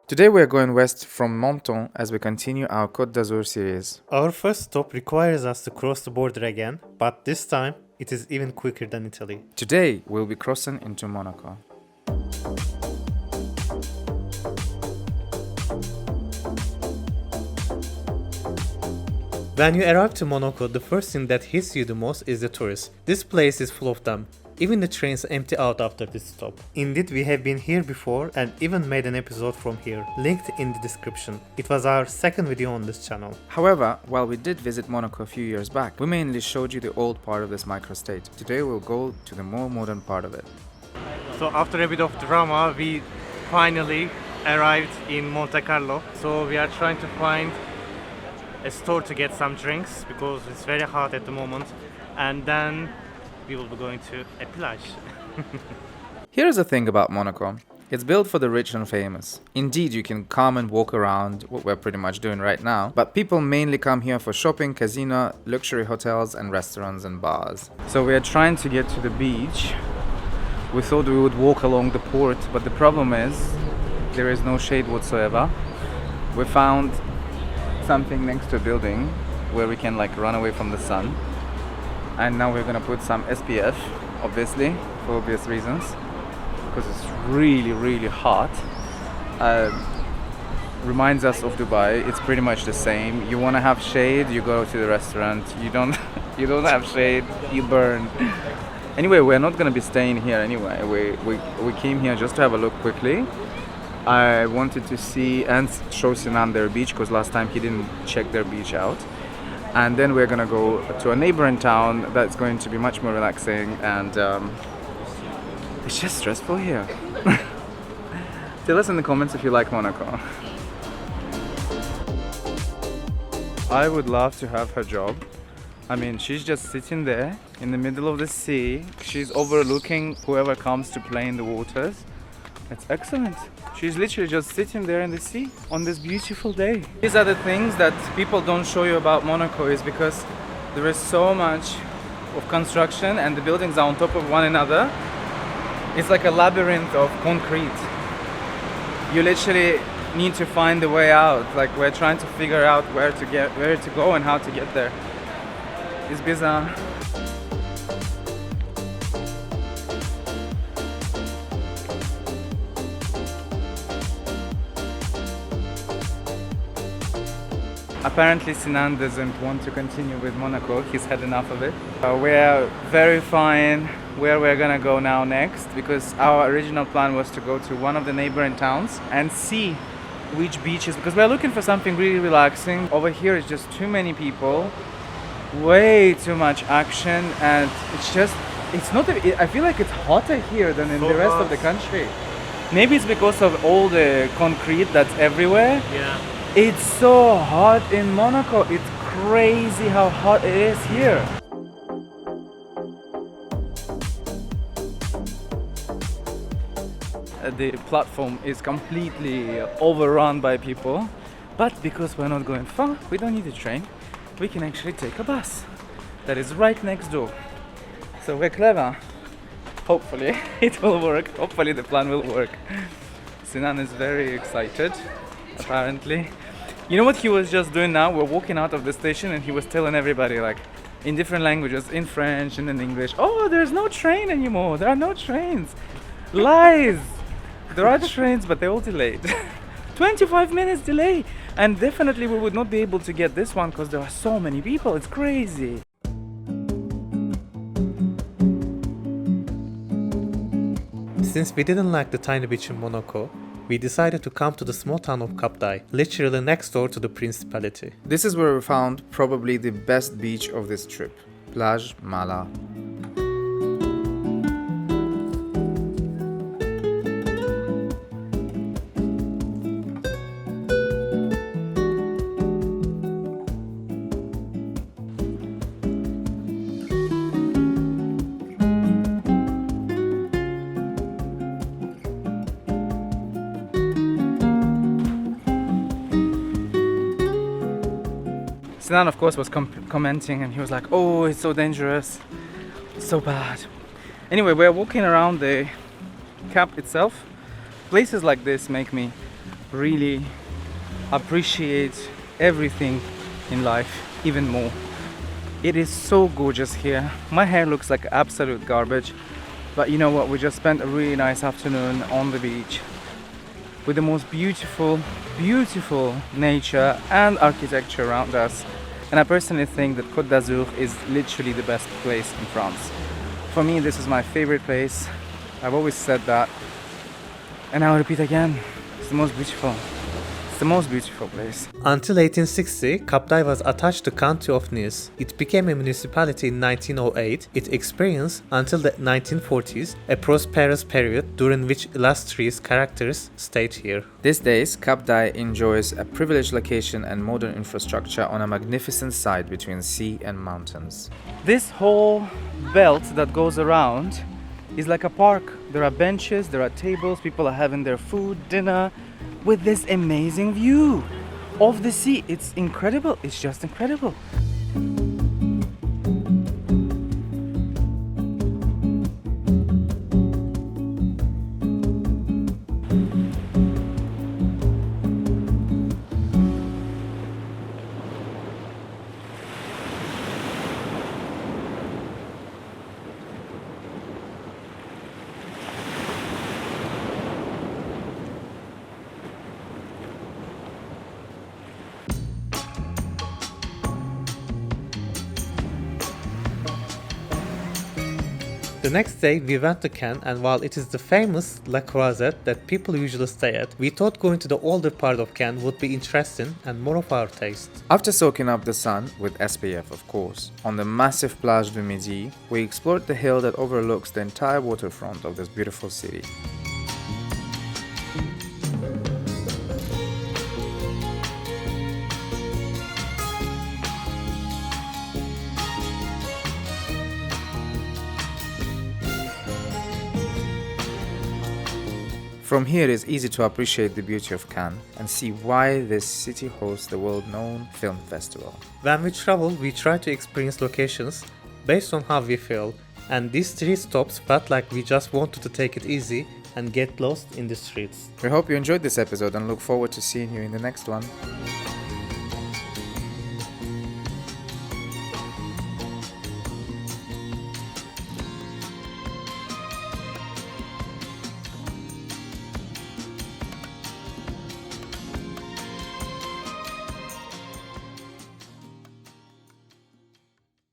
Today we are going west from Menton as we continue our Côte d'Azur series. Our first stop requires us to cross the border again, but this time it is even quicker than Italy. Today we'll be crossing into Monaco. When you arrive to Monaco, the first thing that hits you the most is the tourists. This place is full of them. Even the trains empty out after this stop. Indeed, we have been here before and even made an episode from here, linked in the description. It was our second video on this channel. However, while we did visit Monaco a few years back, we mainly showed you the old part of this microstate. Today we'll go to the more modern part of it. So after a bit of drama, we finally arrived in Monte Carlo. So we are trying to find a store to get some drinks because it's very hot at the moment, and then we will be going to a plage. Here's the thing about Monaco. It's built for the rich and famous. Indeed, you can come and walk around, what we're pretty much doing right now, but people mainly come here for shopping, casino, luxury hotels and restaurants and bars. So we are trying to get to the beach. We thought we would walk along the port, but the problem is there is no shade whatsoever. We found something next to a building where we can run away from the sun, and now we're gonna put some SPF, obviously, for obvious reasons, because it's really hot. Reminds us of Dubai. It's pretty much the same. You want to have shade, you go to the restaurant. You don't have shade, you burn. Anyway, we're not gonna be staying here anyway. We came here just to have a look quickly. I wanted to see and show Sinan their beach because last time he didn't check their beach out. And then we're gonna go to a neighboring town that's going to be much more relaxing, and it's just stressful here. Tell us in the comments if you like Monaco. I would love to have her job. I mean, she's just sitting there in the middle of the sea. She's overlooking whoever comes to play in the waters. It's excellent. She's literally just sitting there in the sea on this beautiful day. These are the things that people don't show you about Monaco, is because there is so much of construction and the buildings are on top of one another. It's like a labyrinth of concrete. You literally need to find the way out. Like, we're trying to figure out where to go and how to get there. It's bizarre. Apparently Sinan doesn't want to continue with Monaco, he's had enough of it. We're verifying where we're gonna go now next, because our original plan was to go to one of the neighboring towns and see which beaches, because we're looking for something really relaxing. Over here is just too many people, way too much action, and I feel like it's hotter here than in the rest of the country. Maybe it's because of all the concrete that's everywhere. Yeah. It's so hot in Monaco. It's crazy how hot it is here. The platform is completely overrun by people, but because we're not going far, we don't need a train. We can actually take a bus that is right next door. So we're clever. Hopefully it will work. Hopefully the plan will work. Sinan is very excited, apparently. You know what he was just doing now? We're walking out of the station and he was telling everybody, in different languages, in French and in English, oh, there's no train anymore. There are no trains. Lies. There are trains, but they're all delayed. 25 minutes delay. And definitely we would not be able to get this one because there are so many people. It's crazy. Since we didn't like the tiny beach in Monaco, we decided to come to the small town of Cap d'Ail, literally next door to the principality. This is where we found probably the best beach of this trip, Plage Mala. Sinan, of course, was commenting, and he was like, oh, it's so dangerous, it's so bad. Anyway, we're walking around the cap itself. Places like this make me really appreciate everything in life even more. It is so gorgeous here. My hair looks like absolute garbage, but you know what? We just spent a really nice afternoon on the beach with the most beautiful nature and architecture around us. And I personally think that Côte d'Azur is literally the best place in France. For me, this is my favorite place. I've always said that, and I'll repeat again. It's the most beautiful. It's the most beautiful place. Until 1860, Cap d'Ail was attached to County of Nice. It became a municipality in 1908. It experienced, until the 1940s, a prosperous period during which illustrious characters stayed here. These days, Cap d'Ail enjoys a privileged location and modern infrastructure on a magnificent site between sea and mountains. This whole belt that goes around is like a park. There are benches, there are tables, people are having their food, dinner, with this amazing view of the sea. It's incredible. It's just incredible. The next day we went to Cannes, and while it is the famous La Croisette that people usually stay at, we thought going to the older part of Cannes would be interesting and more of our taste. After soaking up the sun, with SPF of course, on the massive Plage du Midi, we explored the hill that overlooks the entire waterfront of this beautiful city. From here, it's easy to appreciate the beauty of Cannes and see why this city hosts the world-known film festival. When we travel, we try to experience locations based on how we feel, and these 3 stops felt like we just wanted to take it easy and get lost in the streets. We hope you enjoyed this episode and look forward to seeing you in the next one.